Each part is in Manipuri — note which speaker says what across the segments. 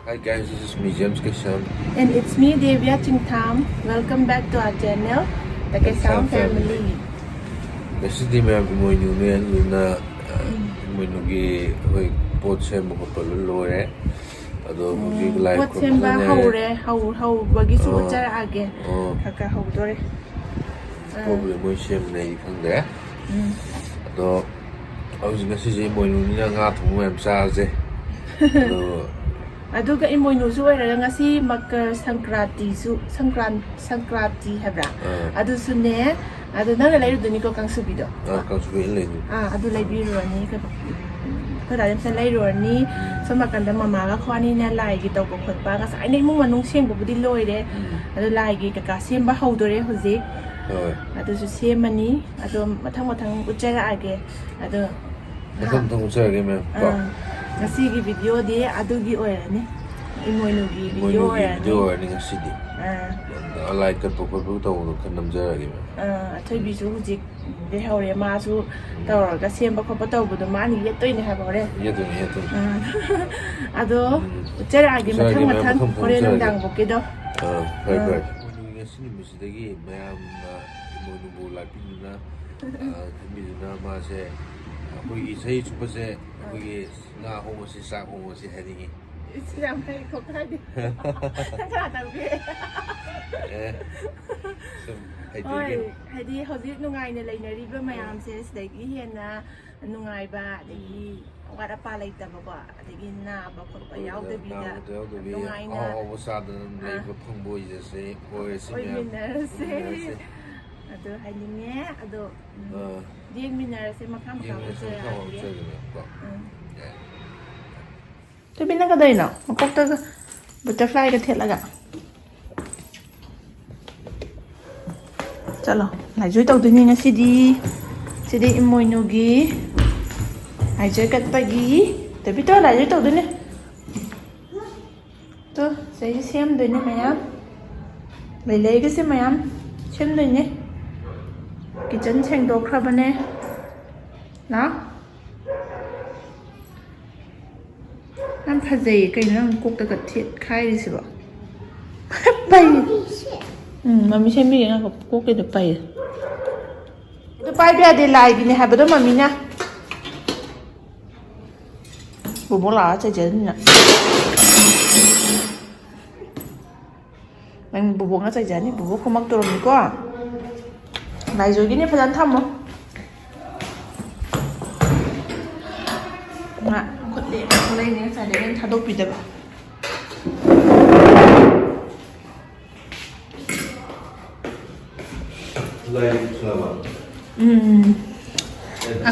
Speaker 1: Hi guys, this is me, James Keisham.
Speaker 2: And it's me, Devya Chingtham. Welcome back to our channel, the Keisham family.
Speaker 1: This is the Emoinu and Luna Emoinu pot sem lore.
Speaker 2: Pot sem ba Haokhre bagi sucar age. Kaka Haokhre.
Speaker 1: Probably more sem nay from there. Though I was going to say Emoinu not home Saze.
Speaker 2: Aduga Emoinu su era ngasi Makar Sankranti habra. Adu sune adu nang lai du ni ko kang subido.
Speaker 1: Kang subi lai.
Speaker 2: Adu lai bi ro ni ka da dem lai ro ni samakan da mama ga khwani na lai gi to ko khot pa ga sai nei mu manung seng bu di loi de. Adu lai gi ka sem ba haudore hoji. Adu su sem mani adu mathang uchara age. Adu
Speaker 1: mathang uchara ge me.
Speaker 2: Ngasigi video di adugi oirani Emoinu gi video oirani
Speaker 1: ngasidi like kat pok pok taw kan namjaragi
Speaker 2: athoi bi su hujik de haure ma su taw ga semba khop taw bu ma ni yetoi ni ha bare
Speaker 1: yetoi
Speaker 2: ado chera gi mathang hore nang boke do
Speaker 1: right ngasini misidagi mayam Emoinu bu lapina thambiduna ma se akoi isai chupase akoi nga hong si sa hong si heading
Speaker 2: Islam hay ko kadi nakata bi hadi hojik nungai na lainari ba mayam se sidagi hena nungai ba dagi wara pa lai ta ba dagi na ba ko ba yaw da bi da nungai na
Speaker 1: oh sa da lai ba phangbo je se oi si me
Speaker 2: ado haninge ado dieng minar se makam ka se tu bin naga dai na makok ta butterfly ka thela ga chalo lai joi tau dini nga sidi Emoinu gi ai joi kat pa gi tapi to lai joi tau dini to sai sem dini mayam lai ga se mayam sem dini kitchen cheng do khra bane na nam phajai kai nam kok ta ka thet khai ri si ba pai mami sem mi nga kok ke de pai to pai bia de lai bi ne ha ba do mami na bu bo la cha je ni na mang bu bo nga cha je ni bu bo khomak to rom ni ko lai rồi gini phải thăm không? Nè, khuất điện lên này phải để lên thà đốt bị đập.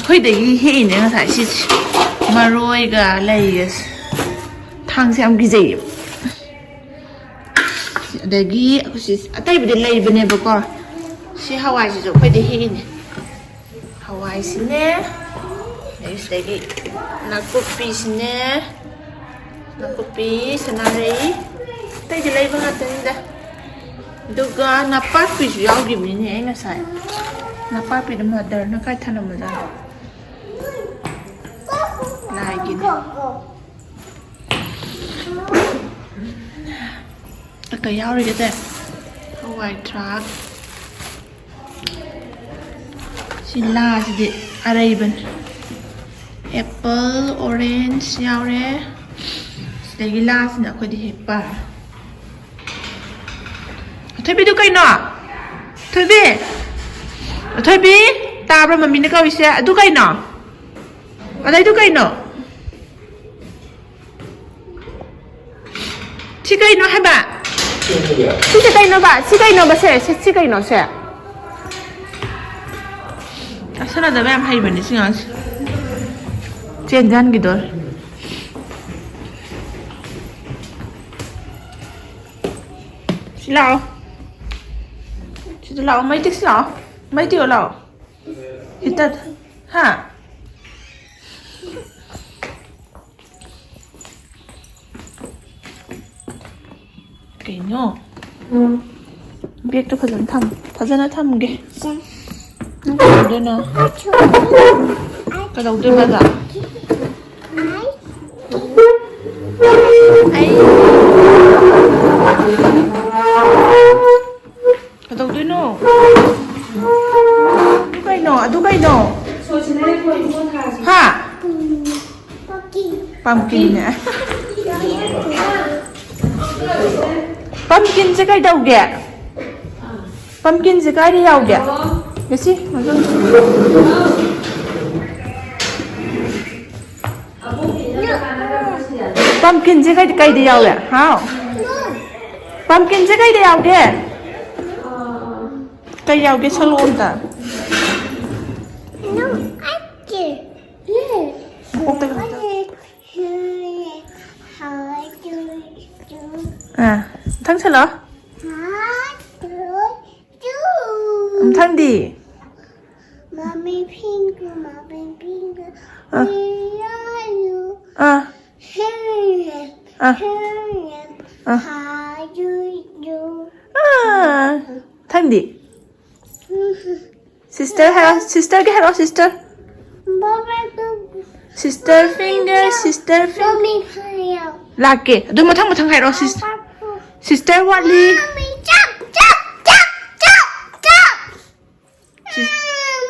Speaker 2: Khơi để hi này nó phải xịt mà rồi cả lấy thang xem cái gì. Để ghi tay bị lấy bên này bao con. Si Hawaii si phải đi hin Hawaii si nè đấy sẽ cái nakopi si nè nakopi senari tay đi lấy bằng tên đó được napat pi si ao gim ni anh sai napat pi đâm đờ nó cái thằng mà ra lại gini cái ao rồi cái Hawaii truck Sila jadi Arabian apple orange yaw re lagi las nak ko di hepa Thobi tu kai no Thobi ta bra mami na ka wisya du kai no Adai du kai no Chi kai no ha ba Chi kai no ba si kai no se Asal ada bayam hay bani sih ngas, cengan gitu. Silau, silau mấy tiếng silau, mấy tiếng silau, hitat, ha. Cái nhô, biết tôi phải dẫn thăm cái. Cái đầu nữa cái đầu tiên là gì? Ấy pumpkin nè. Pumpkin sẽ cái đâu kìa? Pumpkin sẽ cái đi đâu kìa? Cái gì? Pumpkin sẽ cái đi đâu kìa? How? Pumpkin sẽ cái đi đâu kìa? Cái đâu cái salon ta?
Speaker 3: No, I did.
Speaker 2: À, thằng sao đó? Thằng đi.
Speaker 3: Mommy pink, mommy pink.
Speaker 2: Thằng đi. Sister, hello, sister, get hello, sister. Sister finger, sister finger.
Speaker 3: Mommy pile.
Speaker 2: Là kì, đôi một thằng hello, sister. Sister what đi?
Speaker 3: Mommy jump, jump, jump, jump, jump.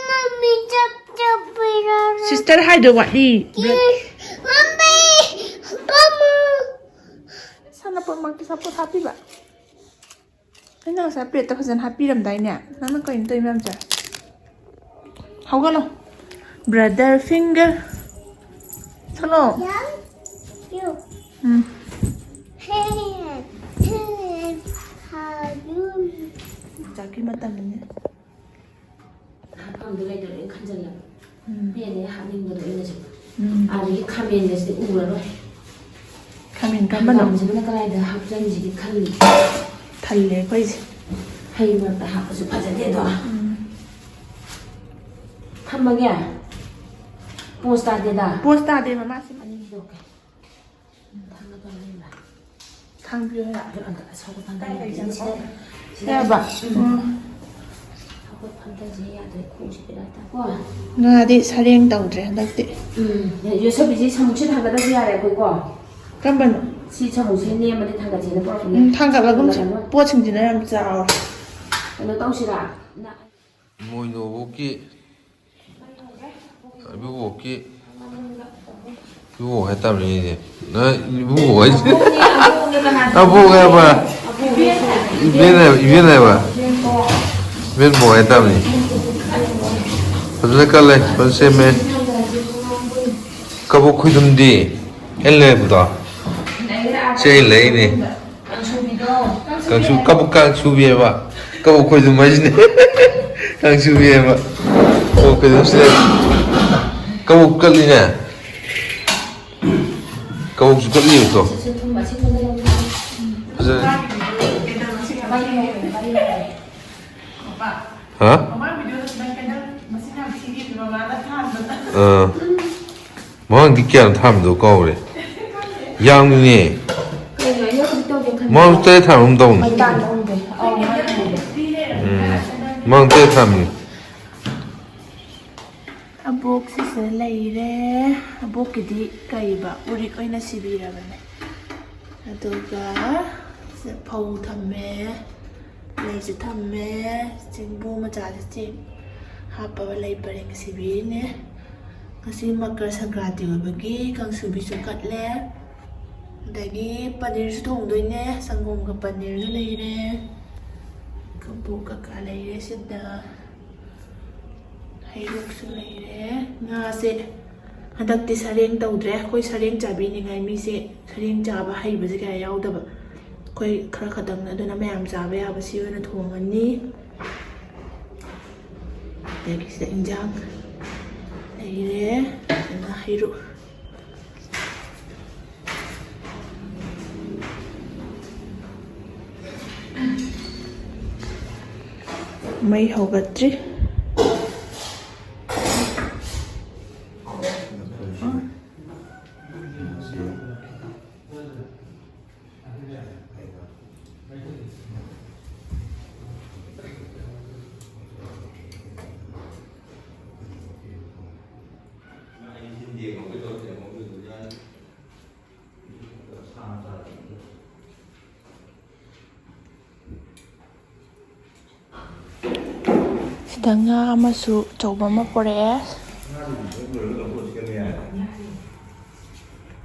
Speaker 3: Mommy jump.
Speaker 2: Sister hai đứa what đi?
Speaker 3: Mommy, Mama.
Speaker 2: Sao nó bơm mang cái sao happy vậy? Cái nào sẽ biết tao phải happy làm đấy nè, nó có những tên làm chả? Không có đâu. Brother finger. Sao nó?
Speaker 3: You. Hand. How you?
Speaker 2: Chả cái mặt tầm này.
Speaker 4: 감들레들은 간절이야. 얘네 하는 것도 있는 중. 아니 카멘에서 우울로.
Speaker 2: 카멘 까만
Speaker 4: 남자는 그래도 합전지기 칼리.
Speaker 2: 달래 거이지.
Speaker 4: 하이만 다 하고서 파자대도. 한 방이야. 포스타데다.
Speaker 2: 포스타데 마마 씨.
Speaker 4: 아니 이렇게. 당가도 아니라.
Speaker 2: 당비야.
Speaker 4: 그런 거 서고 판단이 되지.
Speaker 2: 해봐.
Speaker 4: 서고 판단이 해야 돼. 공식이라고.
Speaker 2: 나디 사령 떠오래 나디.
Speaker 4: 요새비지 성취 당가도 해야 그거.
Speaker 2: 깜ban.
Speaker 4: 시 정신님한테 당가지는 뻔해.
Speaker 2: 당가가 그럼 뽀칭지는 ям 짜오.
Speaker 4: 너 떡시라.
Speaker 1: Emoinu boki. Ibu boki. Ibu hai tam ni ni. Na ibu hai. Abu hai ba. Iben hai ba. Iben bo hai tam ni. Pasal kalai pasal me. Kabu kuidum di. Ele buda. Saya lei ni. Kang su kabu kang su biar ba. Kabu kuidum macam ni. Kang su biar ba. Oh kuidum sih. Kabu kali ni. Kabu su kali itu. Pasal. Hah? Mang dikian tham do kau le. Yang ni. Mang teh tham dong. Mang teh tham ni.
Speaker 2: Abok si se lei re. Abok kidi kai ba. Urik oi na sibira ba ne. Aduga se pau thamme. Lei se thamme. Jingbu ma cha se hapa ba lei pareng sibi ne. Kasi Makar Sankranti oibagi kangsubi su katle. Dagi paneer su thongdoine sangom ka paneer su leire. Kampu ka leire sida. Hairuk su leire. Nga se handakti sareng tawdre koi sareng chabi ni ngai mi se sareng chaba haiba se kaya yaudaba. Koi khara khatang na aduna mayam chaba yaba si oina thongani. Dagi se injang. Leire na hiru. May hogatri. Nga amasu chawba ma pore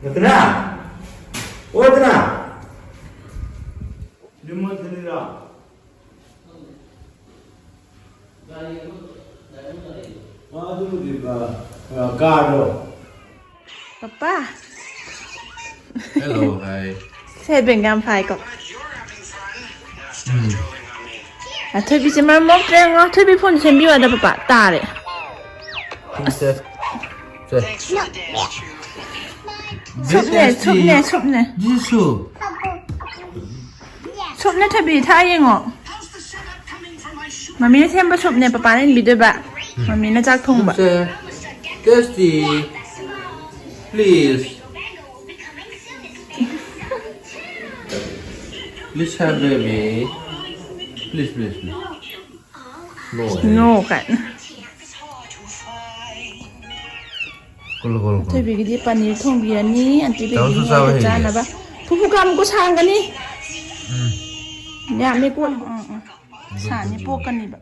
Speaker 5: 어떠나? 어떠나? 좀 어떠니라? 가로.
Speaker 2: Papa.
Speaker 1: Hello, hi.
Speaker 2: Xe bên gam phải cậu. Thôi bị xem mốc treo ngó, thôi bị phun xem bị vào đâu papa ta đấy.
Speaker 1: Princess.
Speaker 2: Súp nè.
Speaker 1: Jisoo.
Speaker 2: Súp nè thôi bị thay vậy ngọ. Mà mình xem bữa súp nè papa nên bị đôi bạn. Mà mình nó chắc thông bạn.
Speaker 1: Princess. Tasty. Please. Please have baby. Please. No.
Speaker 2: No kan.
Speaker 1: Kalau.
Speaker 2: Thôi bị cái gì paneer thong bia ni, anti bị
Speaker 1: Tahu
Speaker 2: cái
Speaker 1: susah
Speaker 2: gì
Speaker 1: weh.
Speaker 2: chán apa? Phu kam ko sang kan ni. Ya me ko. Sa ni po kan ni ba.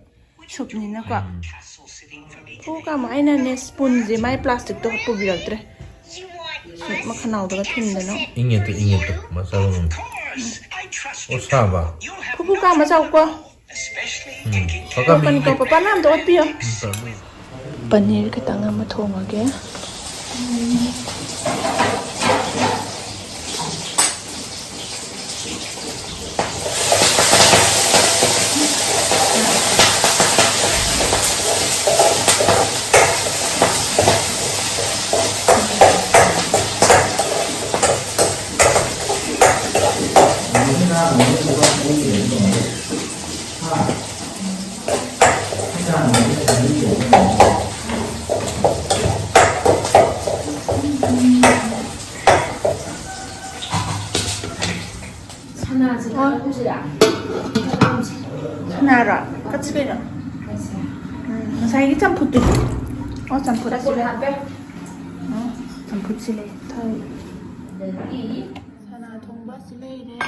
Speaker 2: Sup ni na ko. Phu kam ai na ne spoon je mai plastic to po bi tre. Sup ma khanau da thin da no.
Speaker 1: Ingat tu masalah. Oh sabar.
Speaker 2: Phu kam ma sau ko.
Speaker 1: Kakak
Speaker 2: Kan
Speaker 1: minum.
Speaker 2: ko papa nam to ot pio. Paneer ka tanga ma thong age. 하나라 같이 그려. 사이기 짬포도. 짬포다 집에. 짬포 집에. 하나 동바스 레이래.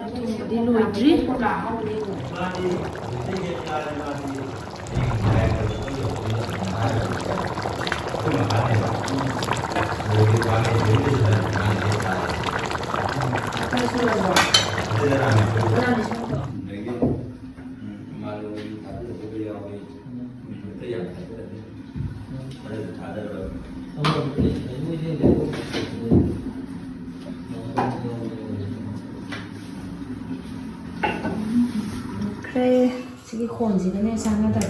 Speaker 2: 동바디 로이드리. 그래.
Speaker 4: 지금 혼지는 내 상하다.